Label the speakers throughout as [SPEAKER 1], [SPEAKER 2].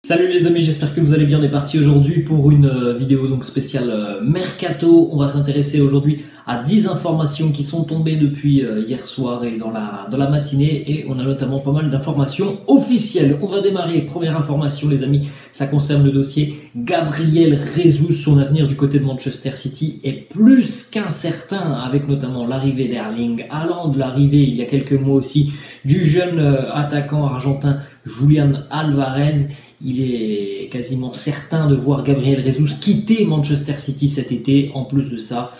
[SPEAKER 1] Salut les amis, j'espère que vous allez bien. On est parti aujourd'hui pour une vidéo donc spéciale Mercato. On va s'intéresser aujourd'hui à 10 informations qui sont tombées depuis hier soir et dans la matinée, et on a notamment pas mal d'informations officielles. On va démarrer. Première information les amis, ça concerne le dossier Gabriel Jesus. Son avenir du côté de Manchester City est plus qu'incertain, avec notamment l'arrivée d'Erling Haaland, l'arrivée il y a quelques mois aussi du jeune attaquant argentin Julián Álvarez. Il est quasiment certain de voir Gabriel Jesus quitter Manchester City cet été. En plus de ça,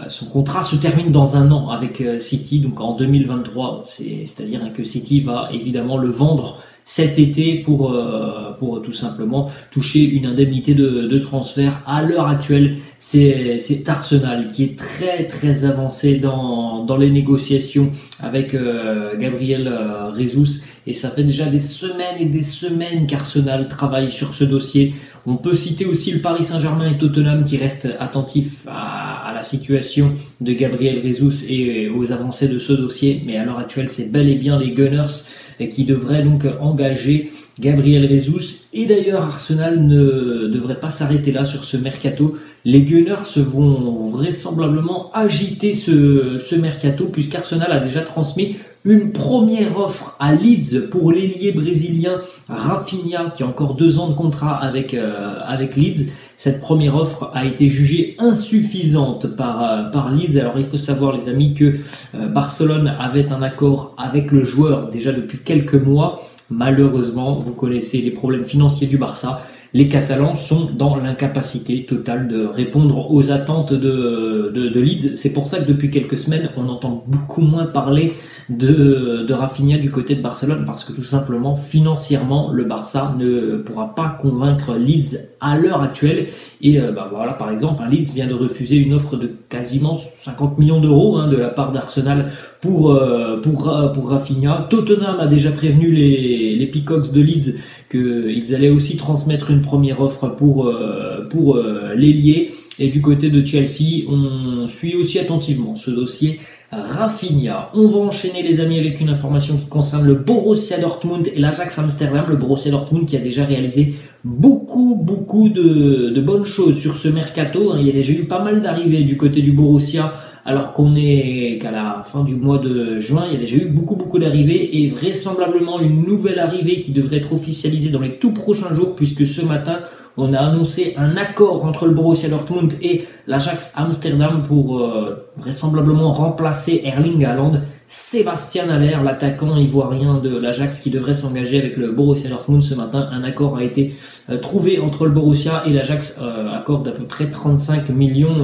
[SPEAKER 1] son contrat se termine dans un an avec City, donc en 2023. C'est-à-dire que City va évidemment le vendre cet été pour tout simplement toucher une indemnité de transfert. À l'heure actuelle, c'est Arsenal qui est très avancé dans les négociations avec Gabriel Jesus, et ça fait déjà des semaines et des semaines qu'Arsenal travaille sur ce dossier. On peut citer aussi le Paris Saint-Germain et Tottenham qui restent attentifs à la situation de Gabriel Jesus et aux avancées de ce dossier, mais à l'heure actuelle, c'est bel et bien les Gunners qui devraient donc engager Gabriel Jesus. Et d'ailleurs, Arsenal ne devrait pas s'arrêter là sur ce mercato. Les Gunners vont vraisemblablement agiter ce mercato, puisqu'Arsenal a déjà transmis une première offre à Leeds pour l'ailier brésilien Rafinha, qui a encore 2 ans de contrat avec Leeds. Cette première offre a été jugée insuffisante par Leeds. Alors il faut savoir les amis que Barcelone avait un accord avec le joueur déjà depuis quelques mois. Malheureusement, vous connaissez les problèmes financiers du Barça. Les Catalans sont dans l'incapacité totale de répondre aux attentes de Leeds. C'est pour ça que depuis quelques semaines, on entend beaucoup moins parler de Rafinha du côté de Barcelone, parce que tout simplement, financièrement, le Barça ne pourra pas convaincre Leeds à l'heure actuelle. Et voilà, par exemple, Leeds vient de refuser une offre de quasiment 50 millions d'euros de la part d'Arsenal pour Rafinha. Tottenham a déjà prévenu les Peacocks de Leeds qu'ils allaient aussi transmettre une première offre pour l'ailier. Et du côté de Chelsea, on suit aussi attentivement ce dossier Rafinha. On va enchaîner les amis avec une information qui concerne le Borussia Dortmund et l'Ajax Amsterdam. Le Borussia Dortmund qui a déjà réalisé beaucoup de bonnes choses sur ce mercato. Il y a déjà eu pas mal d'arrivées du côté du Borussia, alors qu'on est qu'à la fin du mois de juin. Il y a déjà eu beaucoup d'arrivées, et vraisemblablement une nouvelle arrivée qui devrait être officialisée dans les tout prochains jours, puisque ce matin on a annoncé un accord entre le Borussia Dortmund et l'Ajax Amsterdam pour vraisemblablement remplacer Erling Haaland. Sébastien Haller, l'attaquant ivoirien de l'Ajax, qui devrait s'engager avec le Borussia Dortmund ce matin. Un accord a été trouvé entre le Borussia et l'Ajax, accord d'à peu près 35 millions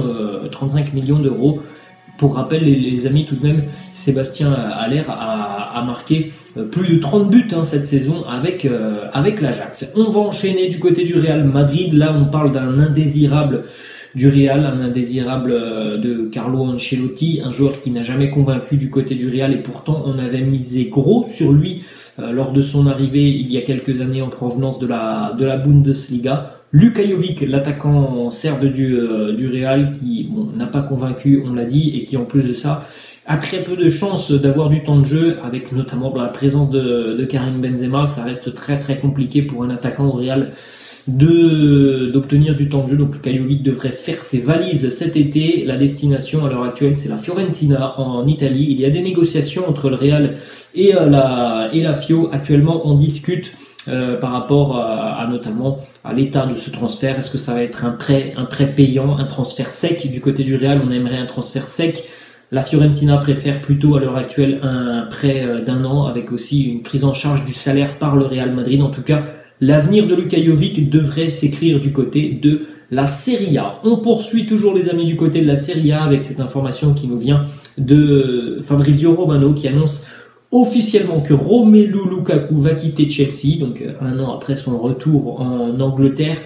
[SPEAKER 1] d'euros. Pour rappel, les amis, tout de même, Sébastien Haller a marqué plus de 30 buts cette saison avec l'Ajax. On va enchaîner du côté du Real Madrid. Là, on parle d'un indésirable du Real, un indésirable de Carlo Ancelotti, un joueur qui n'a jamais convaincu du côté du Real, et pourtant on avait misé gros sur lui lors de son arrivée il y a quelques années en provenance de la Bundesliga. Luka Jovic, l'attaquant serbe du Real, qui n'a pas convaincu, on l'a dit, et qui en plus de ça a très peu de chances d'avoir du temps de jeu, avec notamment la présence de Karim Benzema. Ça reste très compliqué pour un attaquant au Real d'obtenir du temps de jeu. Donc Luka Jovic devrait faire ses valises cet été. La destination à l'heure actuelle, c'est la Fiorentina en Italie. Il y a des négociations entre le Real et la Fio. Actuellement, on discute par rapport à notamment à l'état de ce transfert. Est-ce que ça va être un prêt payant, un transfert sec? Du côté du Real, on aimerait un transfert sec. La Fiorentina préfère plutôt à l'heure actuelle un prêt d'1 an, avec aussi une prise en charge du salaire par le Real Madrid. En tout cas, l'avenir de Luka Jovic devrait s'écrire du côté de la Serie A. On poursuit toujours les amis du côté de la Serie A avec cette information qui nous vient de Fabrizio Romano, qui annonce officiellement que Romelu Lukaku va quitter Chelsea, donc 1 an après son retour en Angleterre.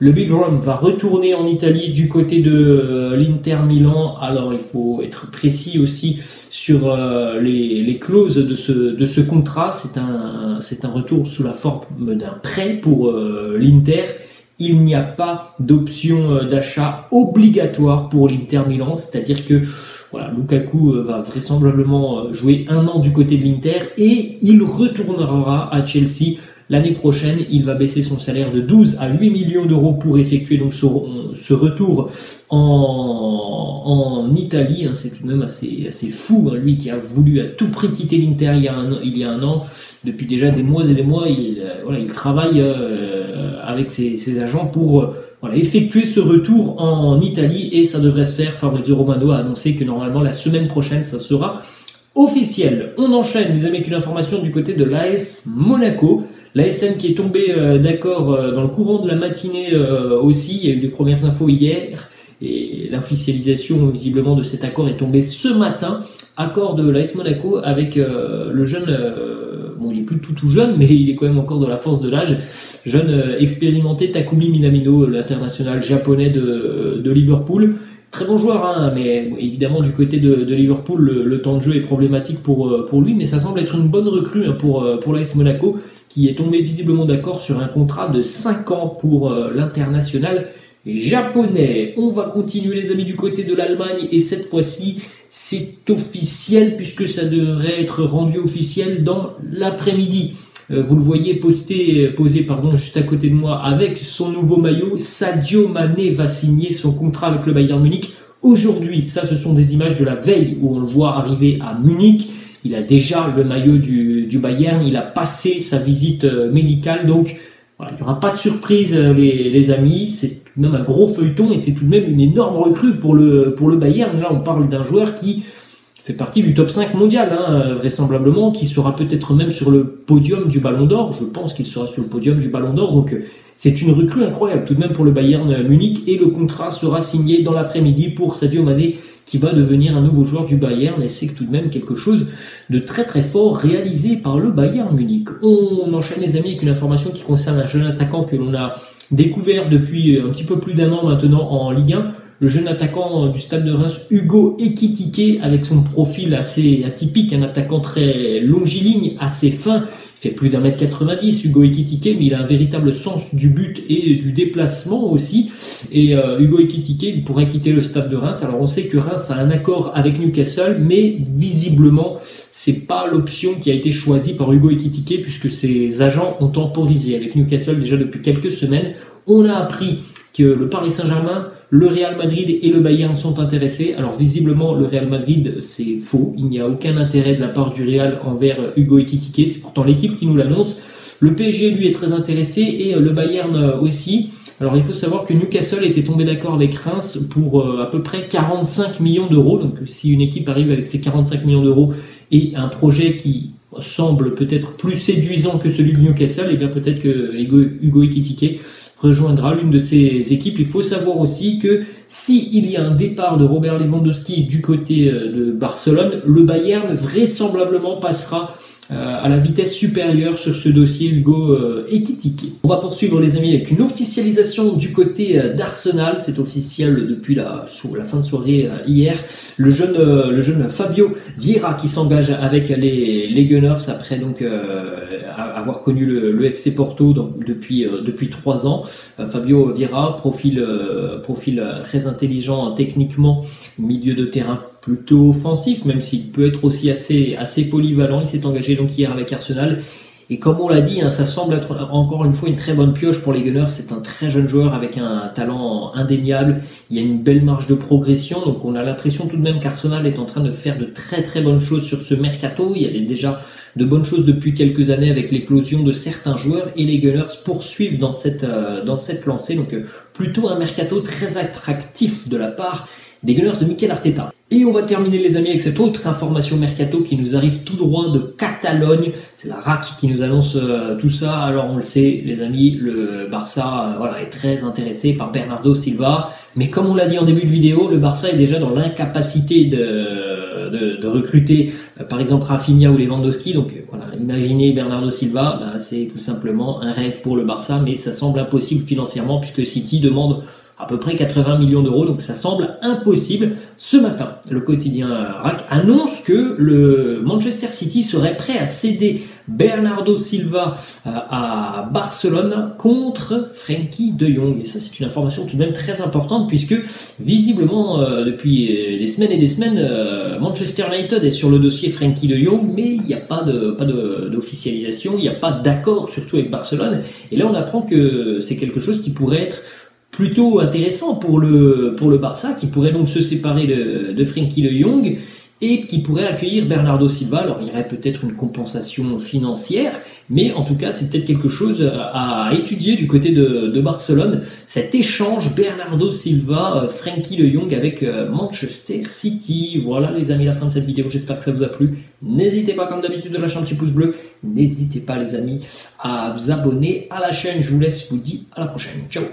[SPEAKER 1] Le Big Rom va retourner en Italie du côté de l'Inter Milan. Alors il faut être précis aussi sur les clauses de ce contrat. C'est un retour sous la forme d'un prêt pour l'Inter. Il n'y a pas d'option d'achat obligatoire pour l'Inter Milan, c'est-à-dire que voilà, Lukaku va vraisemblablement jouer 1 an du côté de l'Inter et il retournera à Chelsea l'année prochaine, il va baisser son salaire de 12 à 8 millions d'euros pour effectuer donc ce retour en Italie. Hein, c'est tout de même assez fou, hein, lui qui a voulu à tout prix quitter l'Inter il y a un an. Depuis déjà des mois et des mois, il travaille avec ses agents pour effectuer ce retour en Italie, et ça devrait se faire. Fabrizio Romano a annoncé que normalement la semaine prochaine ça sera officiel. On enchaîne les amis avec une information du côté de l'AS Monaco. L'ASM qui est tombé d'accord dans le courant de la matinée aussi. Il y a eu des premières infos hier et l'officialisation visiblement de cet accord est tombée ce matin. Accord de l'AS Monaco avec le jeune, bon il est plus tout jeune mais il est quand même encore de la force de l'âge, jeune expérimenté Takumi Minamino, l'international japonais de Liverpool. Très bon joueur, hein, mais évidemment du côté de Liverpool, le temps de jeu est problématique pour lui, mais ça semble être une bonne recrue hein, pour l'AS Monaco, qui est tombé visiblement d'accord sur un contrat de 5 ans pour l'international japonais. On va continuer les amis du côté de l'Allemagne, et cette fois-ci c'est officiel puisque ça devrait être rendu officiel dans l'après-midi. Vous le voyez posé juste à côté de moi avec son nouveau maillot. Sadio Mané va signer son contrat avec le Bayern Munich aujourd'hui. Ça, ce sont des images de la veille où on le voit arriver à Munich. Il a déjà le maillot du Bayern. Il a passé sa visite médicale. Donc, voilà, il n'y aura pas de surprise, les amis. C'est tout de même un gros feuilleton et c'est tout de même une énorme recrue pour le Bayern. Là, on parle d'un joueur qui fait partie du top 5 mondial, hein, vraisemblablement, qui sera peut-être même sur le podium du Ballon d'Or. Je pense qu'il sera sur le podium du Ballon d'Or. Donc, c'est une recrue incroyable tout de même pour le Bayern Munich. Et le contrat sera signé dans l'après-midi pour Sadio Mané, qui va devenir un nouveau joueur du Bayern. Et c'est tout de même quelque chose de très très fort réalisé par le Bayern Munich. On enchaîne les amis avec une information qui concerne un jeune attaquant que l'on a découvert depuis un petit peu plus d'un an maintenant en Ligue 1. Le jeune attaquant du Stade de Reims, Hugo Ekitike, avec son profil assez atypique, un attaquant très longiligne, assez fin. Il fait plus d'1m90, Hugo Ekitike, mais il a un véritable sens du but et du déplacement aussi. Et Hugo Ekitike, il pourrait quitter le Stade de Reims. Alors on sait que Reims a un accord avec Newcastle, mais visiblement, c'est pas l'option qui a été choisie par Hugo Ekitike, puisque ses agents ont temporisé avec Newcastle déjà depuis quelques semaines. On a appris que le Paris Saint-Germain, le Real Madrid et le Bayern sont intéressés. Alors visiblement, le Real Madrid, c'est faux. Il n'y a aucun intérêt de la part du Real envers Hugo Ekitike. C'est pourtant l'équipe qui nous l'annonce. Le PSG, lui, est très intéressé et le Bayern aussi. Alors il faut savoir que Newcastle était tombé d'accord avec Reims pour à peu près 45 millions d'euros. Donc si une équipe arrive avec ces 45 millions d'euros et un projet qui semble peut-être plus séduisant que celui de Newcastle, et bien peut-être que Hugo Ekitike rejoindra l'une de ces équipes. Il faut savoir aussi que s'il y a un départ de Robert Lewandowski du côté de Barcelone, le Bayern vraisemblablement passera à la vitesse supérieure sur ce dossier Hugo Ekitike. On va poursuivre les amis avec une officialisation du côté d'Arsenal. C'est officiel depuis la fin de soirée hier. Le jeune Fabio Vieira qui s'engage avec les Gunners après donc avoir connu le FC Porto depuis 3 ans. Fabio Vieira, profil très intelligent techniquement, milieu de terrain plutôt offensif, même s'il peut être aussi assez polyvalent. Il s'est engagé donc hier avec Arsenal. Et comme on l'a dit, hein, ça semble être encore une fois une très bonne pioche pour les Gunners. C'est un très jeune joueur avec un talent indéniable. Il y a une belle marge de progression. Donc on a l'impression tout de même qu'Arsenal est en train de faire de très très bonnes choses sur ce mercato. Il y avait déjà de bonnes choses depuis quelques années avec l'éclosion de certains joueurs. Et les Gunners poursuivent dans cette lancée. Donc plutôt un mercato très attractif de la part des Gunners de Mikel Arteta. Et on va terminer les amis avec cette autre information mercato qui nous arrive tout droit de Catalogne. C'est la RAC qui nous annonce tout ça. Alors on le sait les amis, le Barça est très intéressé par Bernardo Silva. Mais comme on l'a dit en début de vidéo, le Barça est déjà dans l'incapacité de recruter par exemple Rafinha ou Lewandowski. Donc voilà, imaginez Bernardo Silva, c'est tout simplement un rêve pour le Barça. Mais ça semble impossible financièrement puisque City demande à peu près 80 millions d'euros, donc ça semble impossible. Ce matin, le quotidien RAC annonce que le Manchester City serait prêt à céder Bernardo Silva à Barcelone contre Frenkie de Jong. Et ça, c'est une information tout de même très importante puisque visiblement, depuis des semaines et des semaines, Manchester United est sur le dossier Frenkie de Jong, mais il n'y a pas d'officialisation, il n'y a pas d'accord, surtout avec Barcelone. Et là, on apprend que c'est quelque chose qui pourrait être plutôt intéressant pour le Barça, qui pourrait donc se séparer de Frenkie de Jong et qui pourrait accueillir Bernardo Silva. Alors il y aurait peut-être une compensation financière, mais en tout cas c'est peut-être quelque chose à étudier du côté de Barcelone, cet échange Bernardo Silva, Frenkie de Jong avec Manchester City. Voilà les amis, la fin de cette vidéo, j'espère que ça vous a plu. N'hésitez pas comme d'habitude de lâcher un petit pouce bleu, n'hésitez pas les amis à vous abonner à la chaîne. Je vous laisse, je vous dis à la prochaine, ciao.